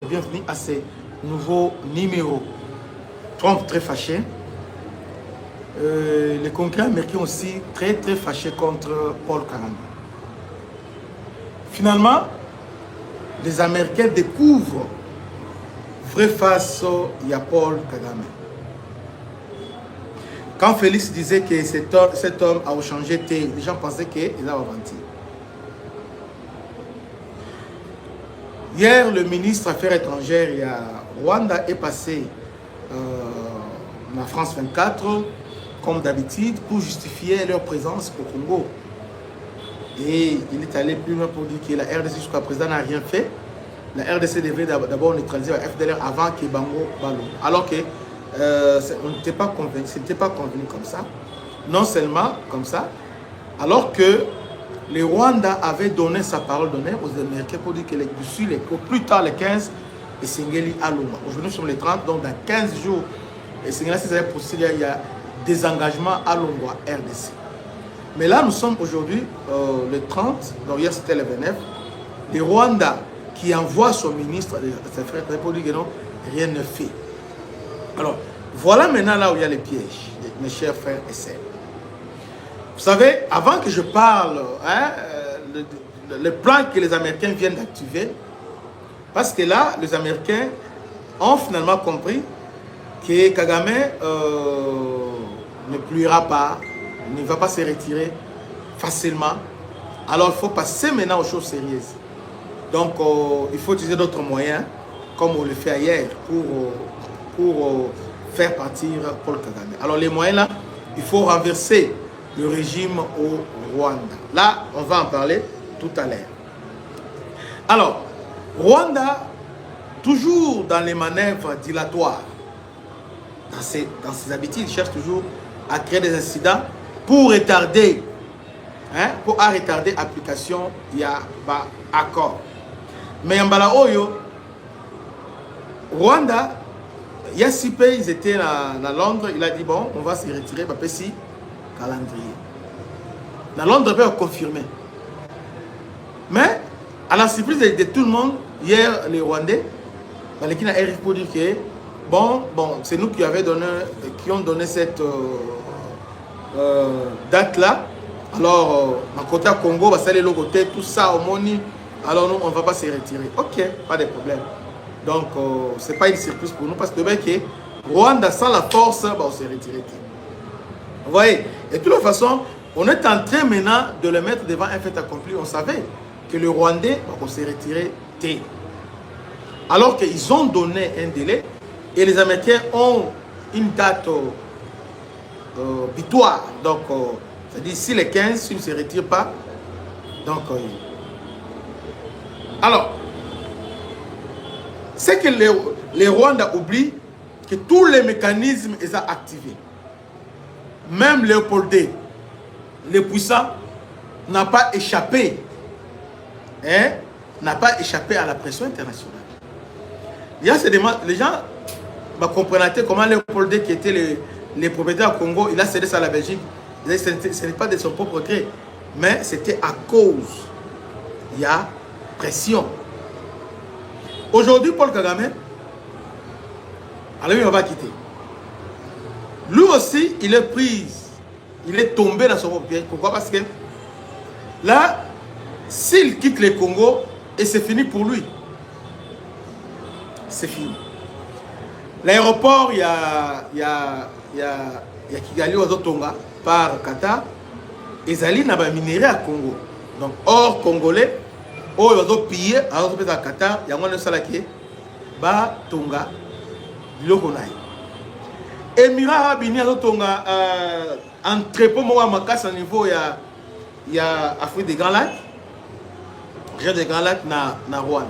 Bienvenue à ce nouveau numéro. Trump très fâché. Les congrès américains aussi très fâchés contre Paul Kagame. Finalement, les Américains découvrent vrai face à Paul Kagame. Quand Félix disait que cet homme a changé, les gens pensaient qu'il avait menti. Hier, le ministre des Affaires étrangères, il y a Rwanda, est passé en France 24, comme d'habitude, pour justifier leur présence au Congo. Et il est allé plus loin pour dire que la RDC jusqu'à présent n'a rien fait. La RDC devait d'abord neutraliser la FDLR avant que Bango ballon. Alors que on n'était pas convenu, c'était pas convenu comme ça. Non seulement comme ça, alors que le Rwanda avait donné sa parole d'honneur aux Américains pour dire que au plus tard les 15, et Sengeli à Loma. Aujourd'hui nous sommes les 30, donc dans 15 jours, et Sengeli s'est procédé, il y a des engagements à Lomboa, RDC. Mais là nous sommes aujourd'hui le 30, donc hier c'était le 29, le Rwanda qui envoie son ministre des Affaires étrangères pour dire que non, rien ne fait. Alors, voilà maintenant là où il y a les pièges, mes chers frères et sœurs. Vous savez, avant que je parle, le plan que les Américains viennent d'activer, parce que là, les Américains ont finalement compris que Kagame ne pliera pas, ne va pas se retirer facilement. Alors, il faut passer maintenant aux choses sérieuses. Donc, il faut utiliser d'autres moyens, comme on le fait hier, pour faire partir Paul Kagame. Alors, les moyens là, il faut renverser le régime au Rwanda. Là, on va en parler tout à l'heure. Alors, Rwanda, toujours dans les manœuvres dilatoires, dans ses habitudes, il cherche toujours à créer des incidents pour retarder, l'application, il y a un accord. Mais en Balaoyo, Rwanda, il y a 6 pays, ils étaient à Londres, il a dit bon, on va se retirer, parce que si, calendrier. Dans Londres peut confirmer. Mais, à la surprise de tout le monde, hier, les Rwandais, qui n'a rien pour dire que, bon, c'est nous qui ont donné cette date-là. Alors, dans le côté Congo, va salir le côté, tout ça, au Moni. Alors, nous, on ne va pas se retirer. Ok, pas de problème. Donc, ce n'est pas une surprise pour nous, parce que Rwanda, sans la force, on s'est retiré. Vous voyez? Et de toute façon, on est en train maintenant de le mettre devant un fait accompli. On savait que le Rwandais, on s'est retiré. Alors qu'ils ont donné un délai et les Américains ont une date butoir. Donc, c'est-à-dire si les 15, s'ils ne se retirent pas. Donc, alors, c'est que les Rwandais oublient que tous les mécanismes sont activés. Même Léopold II, le puissant, n'a pas échappé, n'a pas échappé à la pression internationale. Il y a les gens comprennent comment Léopold II, qui était le propriétaire au Congo, il a cédé ça à la Belgique. Ce n'est pas de son propre gré, mais c'était à cause. Il y a pression. Aujourd'hui, Paul Kagame, alors il va quitter. Lui aussi, il est pris, il est tombé dans son propre piège. Pourquoi? Parce que là, s'il quitte le Congo, et c'est fini pour lui. C'est fini. L'aéroport, il y a Kigali Ozotonga par Qatar. Et Zali n'a pas minéré à Congo. Donc, hors Congolais, ils ont pillé, ils ont à Qatar, il y a un salaki, ba Tonga, Lokonaï. Émirat Arabes Tonga entrepôt moi à niveau il y a Afrique des Grands Lacs, région des Grands Lacs na Rwanda.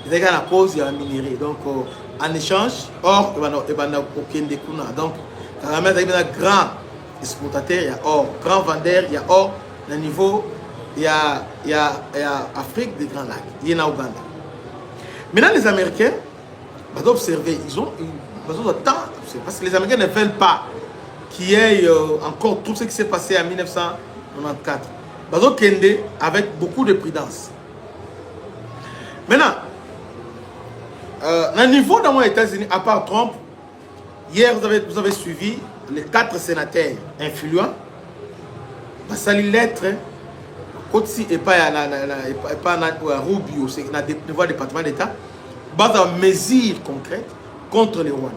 Il y a la cause il y a un minerai donc en échange or et bana okende kuna donc Kagame a un grand exportateur, il y a or grand vendeur, il y a or le niveau il y a Afrique des Grands Lacs, il y a en Ouganda. Maintenant les Américains vont observer, ils ont besoin de temps. Parce que les Américains ne veulent pas qu'il y ait encore tout ce qui s'est passé en 1994. Bazo Kende avec beaucoup de prudence. Maintenant, le niveau dans les États-Unis, à part Trump, hier vous avez suivi les 4 sénateurs influents. Ça les lettres, Kotsi et pas Rubio, c'est dans le département d'État, base de mesures concrètes contre les Rwandais.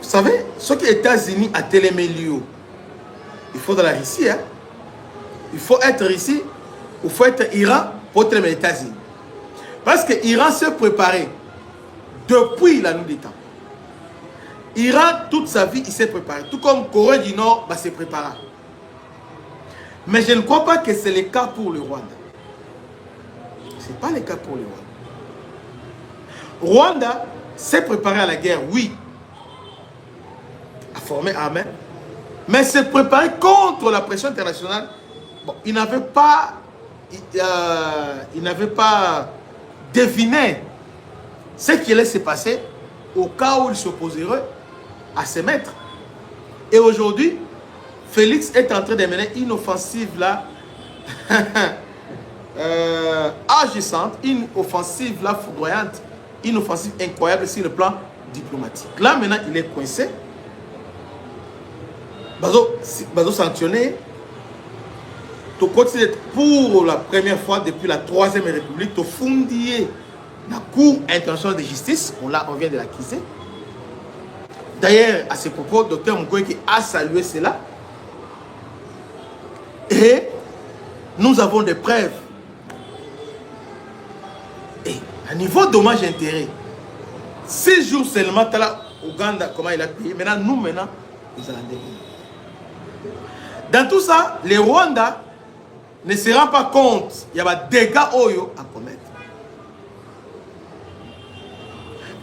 Vous savez, ce que les États-Unis a télémélié, il faut de la Russie, hein? Il faut être Russie, il faut être Iran pour être les États-Unis. Parce que l'Iran s'est préparé depuis la nuit des temps. Iran, toute sa vie, il s'est préparé. Tout comme Corée du Nord s'est préparé. Mais je ne crois pas que c'est le cas pour le Rwanda. Ce n'est pas le cas pour le Rwanda. Rwanda s'est préparé à la guerre, oui. A formé armée. Mais s'est préparé contre la pression internationale. Bon, il n'avait pas deviné ce qui allait se passer au cas où il s'opposerait à ses maîtres. Et aujourd'hui, Félix est en train de mener une offensive là, agissante, une offensive là foudroyante, une offensive incroyable sur le plan diplomatique. Là maintenant, il est coincé. Bazo sanctionné. Pour la première fois depuis la 3e République, tu fondé la Cour internationale de justice, on vient de l'acquiser. D'ailleurs, à ce propos, Dr Mukwege a salué cela. Et nous avons des preuves. Et à niveau dommage-intérêt, 6 jours seulement, tu as là, Ouganda, comment il a payé. Maintenant, nous, nous allons devenir. Dans tout ça, les Rwandais ne se rendent pas compte. Il y a des dégâts à commettre.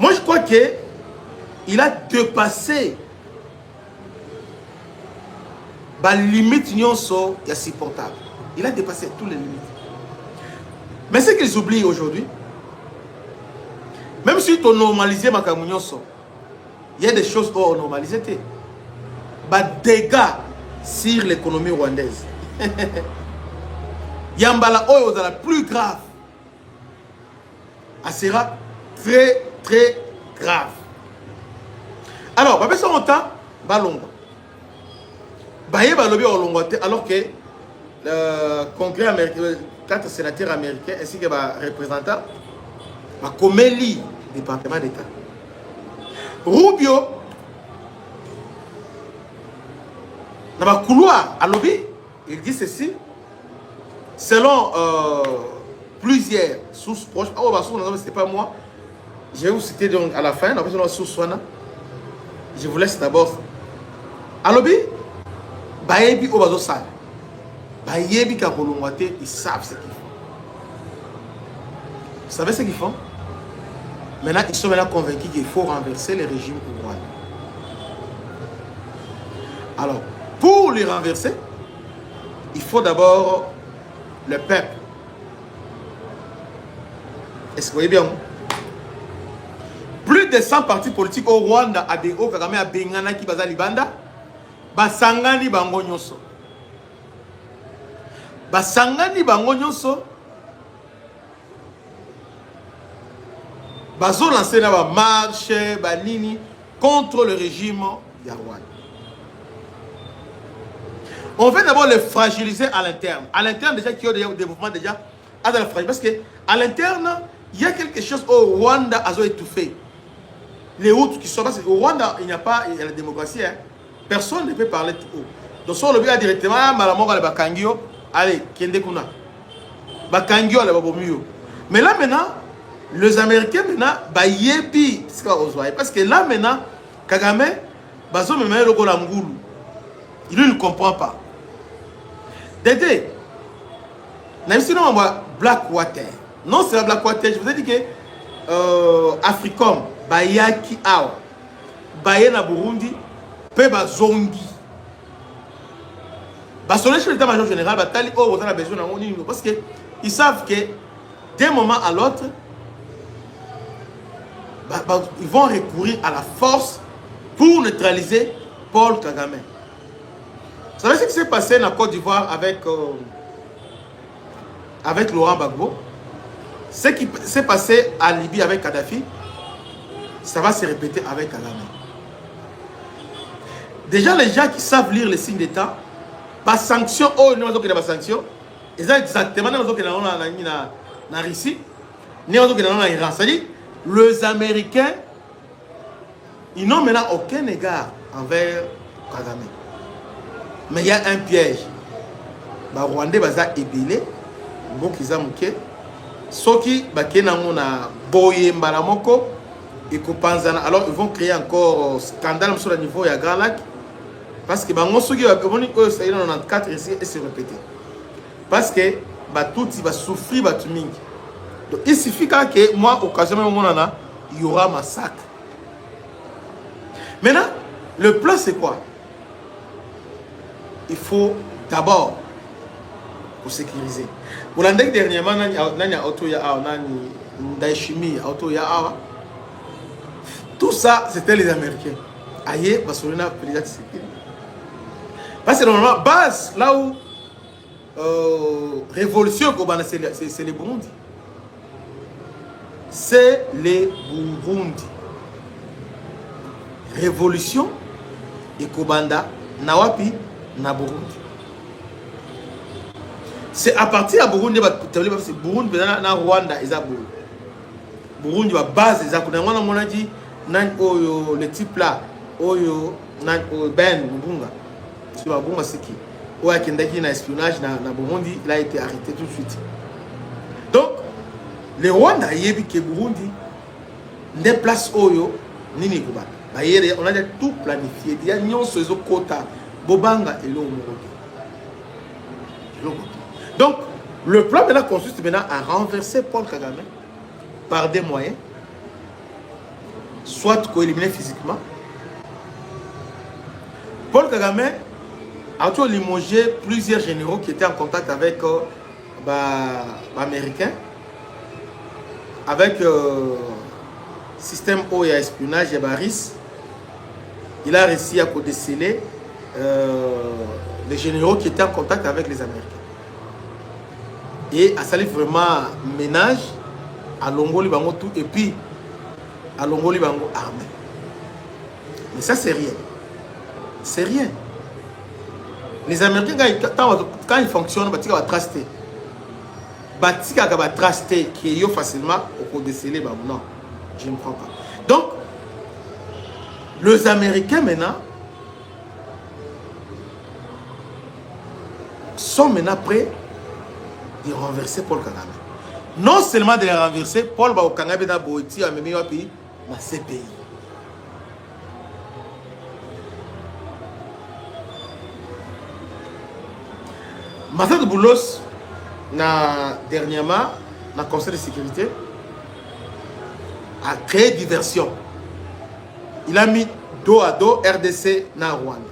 Moi, je crois qu'il a dépassé la limite supportable. Il a dépassé toutes les limites. Mais ce qu'ils oublient aujourd'hui, même si tu as normalisé ma camounionso, il y a des choses qu'on a normalisées. Il y a des dégâts sur l'économie rwandaise. Yambala Oyo est la plus grave. Elle sera très très grave. Alors, on va faire temps, balongo. Baye balobi olongo alors que le Congrès américain, 4 sénateurs américains ainsi que les représentants, comme li département d'État. Rubio, dans le couloir à lobby, il dit ceci. Selon plusieurs sources proches, ce n'est pas moi, je vais vous citer donc à la fin, je vous laisse d'abord. À lobby, Bayebi Obazo Sal, Bayebi Kabolongwate, ils savent ce qu'ils font. Vous savez ce qu'ils font? Maintenant, ils sont maintenant convaincus qu'il faut renverser les régimes rwandais. Alors, pour les renverser, il faut d'abord le peuple. Est-ce que vous voyez bien? Plus de 100 partis politiques au Rwanda, à des hauts Kagame, à Bengana, qui baza Libanda, Basangani Bango Nyonso. Basangani Bango Nyonso, Bazo lancé na marche, Banini, contre le régime du Rwanda. On veut d'abord les fragiliser à l'interne. À l'interne, déjà, qui ont des mouvements déjà à la fragilité. Parce qu'à l'interne, il y a quelque chose au Rwanda à étouffé. Les autres qui sont... Parce qu'au Rwanda, il n'y a pas la démocratie. Hein. Personne ne peut parler tout haut. Donc, si on le dit directement, Bakangio, allez, Kende Kuna. Bakangio, mais là, maintenant, les Américains, maintenant, Bayebi, parce que là, maintenant, Kagame, Bazo me met le Golamgoulou. Il ne comprend pas. Dédé, sinon, Blackwater. Non, c'est la Blackwater. Je vous ai dit que Africom, Bayaki Awa, Bayena Burundi, Peba Zongi. Basonné chez l'état-major général, Batali, oh, vous avez besoin d'un monde. Parce qu'ils savent que d'un moment à l'autre, ils vont recourir à la force pour neutraliser Paul Kagame. Vous savez ce qui s'est passé en Côte d'Ivoire avec Laurent Gbagbo? Ce qui s'est passé à Libye avec Kadhafi, ça va se répéter avec Kagame. Déjà, les gens qui savent lire les signes d'État, pas sanction, oh, nous avons des sanctions, ils ont exactement nous avons en Russie, nous avons en Iran. C'est-à-dire, les Américains, ils n'ont maintenant aucun égard envers Kagame. Mais il y a un piège. Les Rwandais sont ébélés, ils ont mouké. Ceux qui sont boyé mbalamoko et kopanzana, alors ils vont créer encore un scandale sur le niveau de Grand Lac. Parce que ceux qui ont 94 et se répéter. Parce que tout va souffrir. Donc il suffit que moi, occasionnellement, il y aura massacre. Maintenant, le plan c'est quoi? Il faut d'abord pour sécuriser. Pour l'année dernièrement, tout ça, c'était les Américains. Aïe, parce que normalement, base, là où révolution, c'est les Burundi. C'est les Burundi. Révolution et Kobanda, Nawapi, na Burundi. C'est à partir de Burundi, Burundi, na Rwanda, ils ont Burundi, la base, ils ont dit, le type là, Ben, Mbunga, c'est pas Mbunga, c'est qui? Ou à Kendaki, na espionnage, na Burundi, il a été arrêté tout de suite. Donc, le Rwanda, il y a que Burundi, des places Oyo, Nini Kuba. On a tout planifié. Il y a un quota. Bobanga et l'eau. Donc, le plan maintenant consiste maintenant à renverser Paul Kagame par des moyens, soit qu'on élimine physiquement. Paul Kagame a toujours limogé plusieurs généraux qui étaient en contact avec l'Américain, avec système O et espionnage et Baris. Il a réussi à déceler les généraux qui étaient en contact avec les Américains. Et à salir vraiment ménage à Longoli Bango tout et puis à Longoli Bango armé. Mais ça c'est rien. C'est rien. Les Américains quand ils fonctionnent, ils vont truster. Ils vont truster qui est facilement au déceler. Non, je ne crois pas. Donc, les Américains maintenant sont maintenant prêts de renverser Paul Kagame. Non seulement de les renverser, Paul Kagame dans Boïti a même pays, mais c'est pays. Martin de Boulos, dernièrement, dans le Conseil de sécurité, a créé diversion. Il a mis dos à dos RDC dans Rwanda.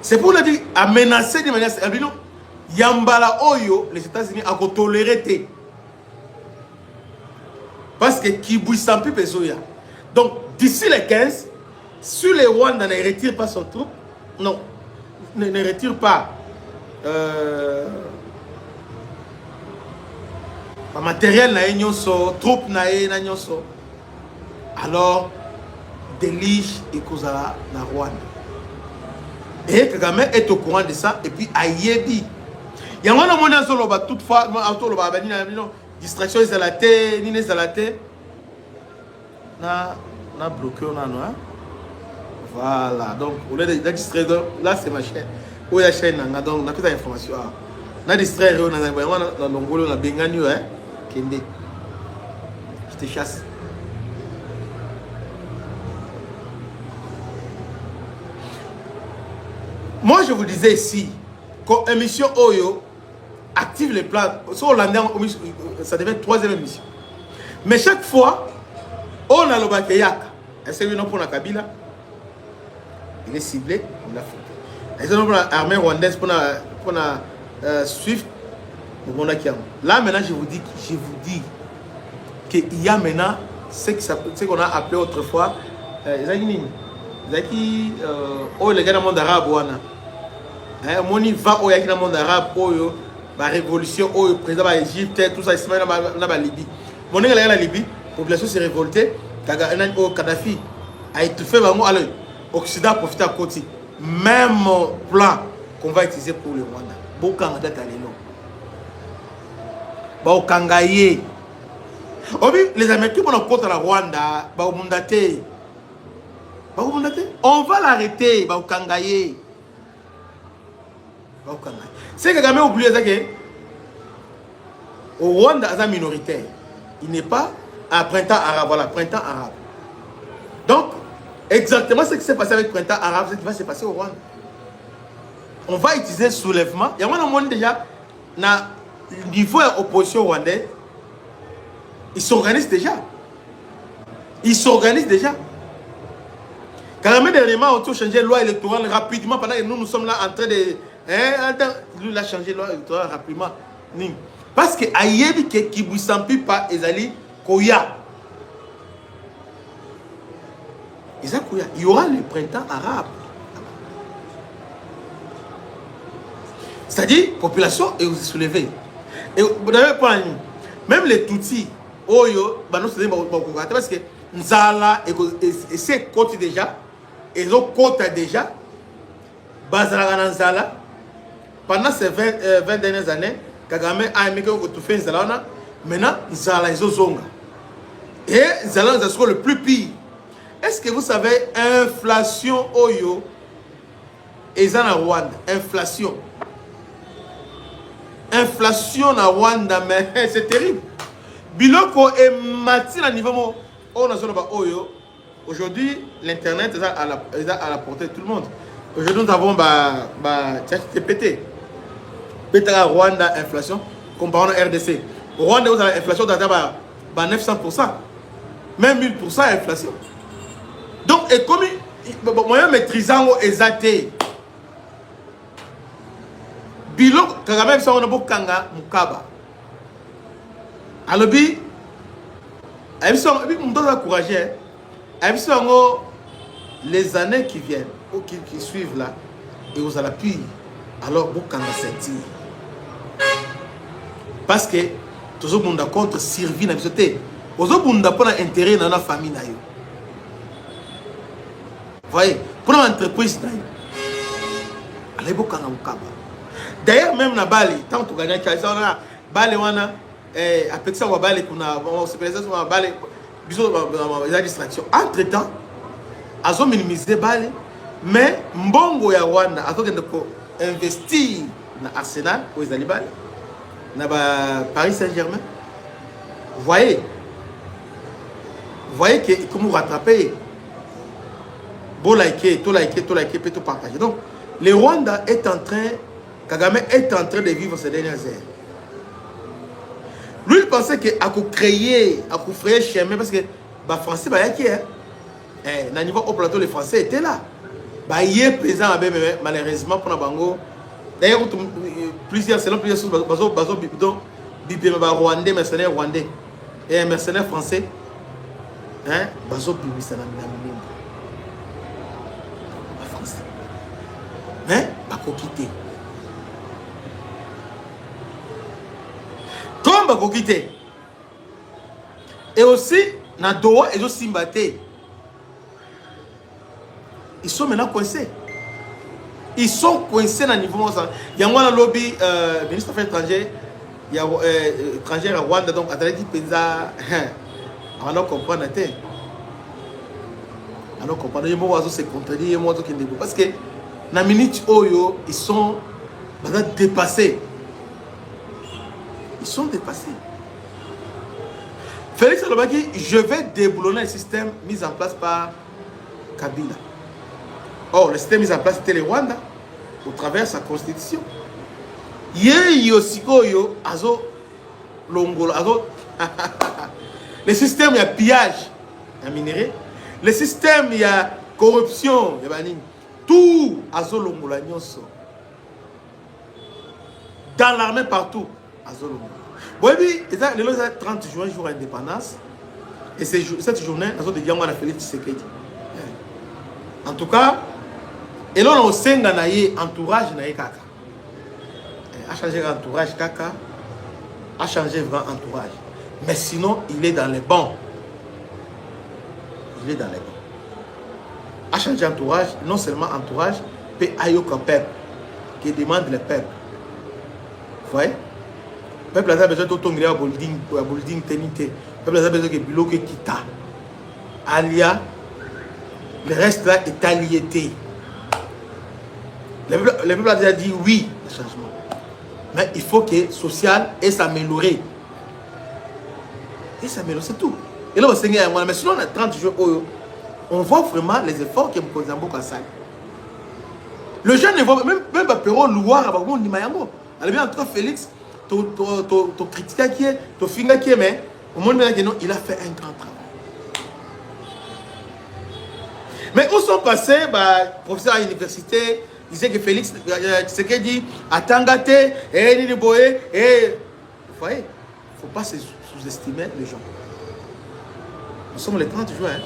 C'est pour le dire, à menacer de manière... Yambala Oyo, les États-Unis, ont toléré. Parce que Kibu Sampi Pesoya. Donc, d'ici les 15, si le Rwanda ne retire pas son troupe, non, ne retire pas matériel, troupes, alors, délige et Kozala na Rwanda. Et Kagame est au courant de ça, et puis Ayebi. Il y a un moment où toutefois, distraction est à la tête, ni n'est à la tête. On a bloqué, on a. Voilà, donc, au lieu de distraire, là c'est ma chaîne. Où il y a chaîne, donc, on a toute l'information. On a distraire, on a l'ongolo, on a bengani, Kende. Je te chasse. Moi, je vous disais ici, quand émission Oyo active les plans, ça devient troisième émission. Mais chaque fois, on a le Bakeyaka. Est-ce que nous pour la Kabila? Il est ciblé, il l'a fait. Est-ce que nous pour l'armée rwandaise, pour la Swift, là maintenant, je vous dis qu'il y a maintenant ce qu'on a appelé autrefois, les gars dans le monde arabe, Moni va au monde arabe, la révolution au président de l'Égypte, tout ça, il se met dans la Libye. Mon nègre la Libye, la population s'est révoltée, Kadhafi a étouffé l'Occident a profité à côté. Même plan qu'on va utiliser pour le Rwanda. Bokanga Dataleno. Bokangaye. Les Américains vont contre la Rwanda, on va l'arrêter, Bokangaye. C'est que Kagame a oublié ça que au Rwanda, c'est minoritaire. Il n'est pas à printemps arabe. Voilà, printemps arabe. Donc, exactement ce qui s'est passé avec printemps arabe, c'est ce qui va se passer au Rwanda. On va utiliser soulèvement. Il y a un moment déjà, na niveau de l'opposition rwandaise, ils s'organisent déjà. Ils s'organisent déjà. Kagame dernièrement, on a changé la loi électorale rapidement pendant que nous sommes là en train de... Lui, il a changé la loi électorale rapidement. Parce que Ayebi qui ne s'empile pas, Ezali Koya. Il y aura le printemps arabe. C'est-à-dire, la population est aussi soulevée. Et vous n'avez pas même les Tutsis, Oyo, parce que Nzala et ses côtes déjà, et les côtes déjà, Bazara Nzala, pendant ces 20 dernières années, Kagame a aimé que tout fait Nzala, maintenant Nzala est zonga. Et Nzala est le plus pire. Est-ce que vous savez, inflation Oyo, et ça en Rwanda, inflation. Inflation en Rwanda, mais c'est terrible. Biloko est mati à niveau où Oyo. Aujourd'hui, l'internet est à la portée de tout le monde. Aujourd'hui, nous avons TPT. Pétara Rwanda, inflation, comparant à RDC. Au Rwanda, vous avez l'inflation d'atteindre 900%. Même 1000% inflation. Donc, et comme moi, maîtrisant exaté. Biloko, Kagame, ça, on a beaucoup Kanga, Mukaba. Alors, les années qui viennent, ou qui suivent là, et vous allez appuyer, alors vous allez sentir. Parce que tout le monde contre survie dans la société. Tout le monde n'a pas intérêt dans la famille. Vous voyez, pour l'entreprise, allez vous allez Mukaba. D'ailleurs, même dans Bali, tant que vous gagnez, Bali, après ça, on va Bali, on se présente sur Bali, il y a distraction. Entre-temps, ils ont minimisé Bali, mais Mbongo ya Rwanda, ils ont investi dans Arsenal, où ils ont Bali, dans Paris Saint-Germain. Vous voyez que comment vous rattrapez. Bon liker, tout liker, tout partager. Donc, le Rwanda est en train, Kagame est en train de vivre ces dernières heures. Lui, il pensait qu'il a créé, frayer chemin parce que les Français, au niveau au plateau, les Français étaient là. Il est présent, malheureusement, pour Bango. D'ailleurs, selon plusieurs sources, Rwandais, mercenaires rwandais et un mercenaire français, mais pas quitter. Comme pas quitter. Et aussi, na Doha et aussi Mbaté. Ils sont maintenant coincés. Ils sont coincés dans le niveau. Il y a un lobby, ministre des Affaires étrangères, il y a étrangère à Rwanda, donc à travers dit Penza, on a compris la terre. On a compris. Il y a un se contredire, parce que dans la minute Oyo, ils sont dépassés. Ils sont dépassés. Félix Alobaki, je vais déboulonner le système mis en place par Kabila. Or, le système mis en place, c'était le Rwanda, au travers de sa constitution. Le système, il y a pillage, il y a minerai. Le système, il y a corruption, il y a tout. Dans l'armée, partout. Oui, le 30 juin, jour d'indépendance. Et cette journée, nous avons fait Félix Tshisekedi. En tout cas, et là, on a entourage. a changé l'entourage, Kaka. A changé vraiment entourage. Mais sinon, il est dans les bons. Il est dans les bons. A changé entourage, non seulement entourage, mais ayoka peuple, qui demande le peuple. Vous voyez? Le peuple a besoin de tomber à building tenité. Le peuple a besoin de bloquer kita. Alia, le reste là est aliété. Le peuple a déjà dit oui au changement. Mais il faut que social et s'améliorer. Et s'améliorer, c'est tout. Et là, on s'est dit, mais sinon, on a 30 jours, on voit vraiment les efforts que Mkozambo Kassal. Le jeune ne voit même pas Perron louar, on dit Mayango. Elle est bien entre Félix, ton critique qui est, ton finger qui est, mais au monde non, il a fait un grand travail. Mais où sont passés, professeur à l'université, il disait que Félix, ce qu'il dit, à Tangate, et Nini Boé, et. Vous voyez, il ne faut pas sous-estimer les gens. Nous sommes les 30 juin.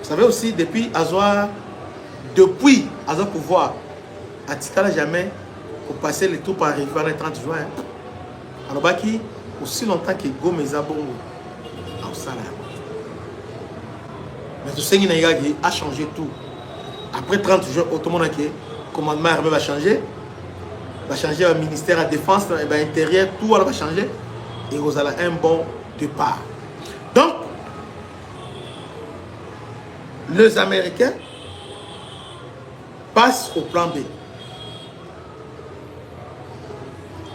Vous savez aussi, depuis Azoa pouvoir, à Tikala jamais, pour passer les troupes arriver le 30 juin. Alors, Baki, aussi longtemps que Gomeza Bongo, au salaire. Mais tout ce qui a changé tout. Après 30 jours, autrement, le commandement armé va changer. Va changer le ministère de la Défense, l'intérieur, tout va changer. Et vous avez un bon départ. Donc, les Américains passent au plan B.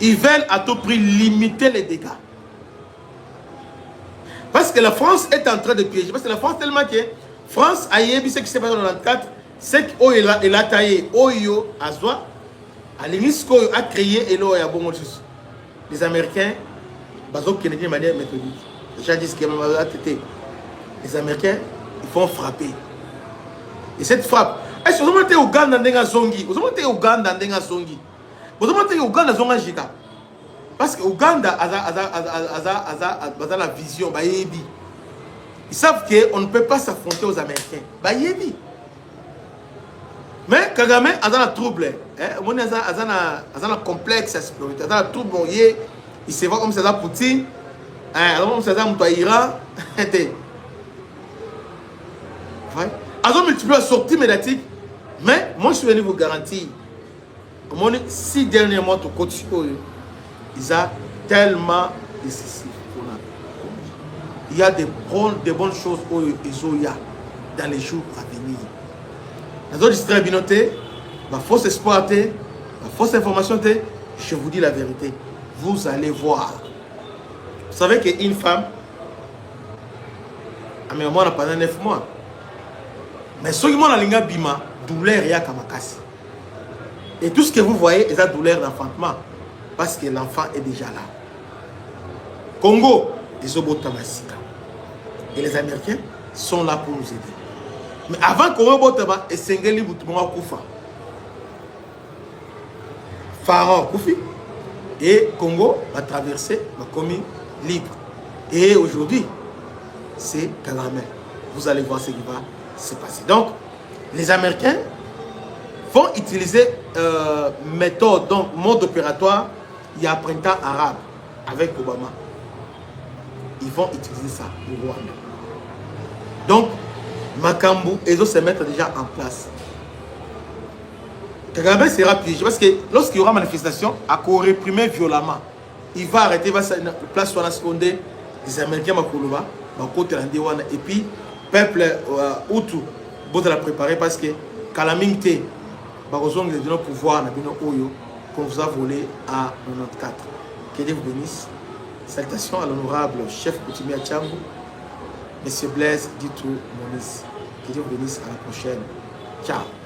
Ils veulent à tout prix limiter les dégâts. Parce que la France est en train de piéger. Parce que la France, tellement que France a eu ce qui s'est passé en 94, c'est qu'il a taillé Oyo Azwa, à l'Unesco a créé et là, il y a bon chose. Les Américains, de manière méthodique. Déjà dit que les Américains, ils font frapper. Et cette frappe, est-ce que vous avez au Ghana dans Zongi? Vous avez au Ghana dans Zongi? Vous avez au Ghana dans Zongi? Parce que Ouganda a la vision, ils savent qu'on ne peut pas s'affronter aux Américains. Mais Kagame a un trouble. Il a un complexe à sécurité. Il a un trouble. Il se voit comme ça Poutine. Comme ça Iran. Ils ont multiplié la sortie médiatique. Mais moi, je vais vous garantir. 6 derniers mois, ils ont tellement décisif. Il y a des bonnes choses dans les jours à venir. Les autres distributeurs, la fausse espoir, la fausse information, je vous dis la vérité. Vous allez voir. Vous savez qu'une femme, à mes moments, pendant 9 mois, mais ce qui m'a linga bima, douleur et kamakasi. Et tout ce que vous voyez, c'est la douleur d'enfantement. Parce que l'enfant est déjà là. Congo, les Obotamasika. Et les Américains sont là pour nous aider. Mais avant qu'on Obotama, et Sengeli Boutouma Koufa. Pharaon Koufi. Et Congo va traverser, va commis libre. Et aujourd'hui, c'est Kagame. Vous allez voir ce qui va se passer. Donc, les Américains vont utiliser méthode, donc mode opératoire. Il y a un printemps arabe avec Obama. Ils vont utiliser ça au Rwanda. Donc, Makambu, ils vont se mettre déjà en place. Kagame sera piégé parce que lorsqu'il y aura manifestation, à quoi réprimer violemment, il va arrêter, il va se place sur la seconde, les Américains vont et puis, peuple Hutu, vous la préparer parce que Kalamingte, le pouvoir, qu'on vous a volé à 94. Que Dieu vous bénisse. Salutations à l'honorable chef coutumier Tchambu, M. Blaise Ditou Monis. Que Dieu vous bénisse, à la prochaine. Ciao.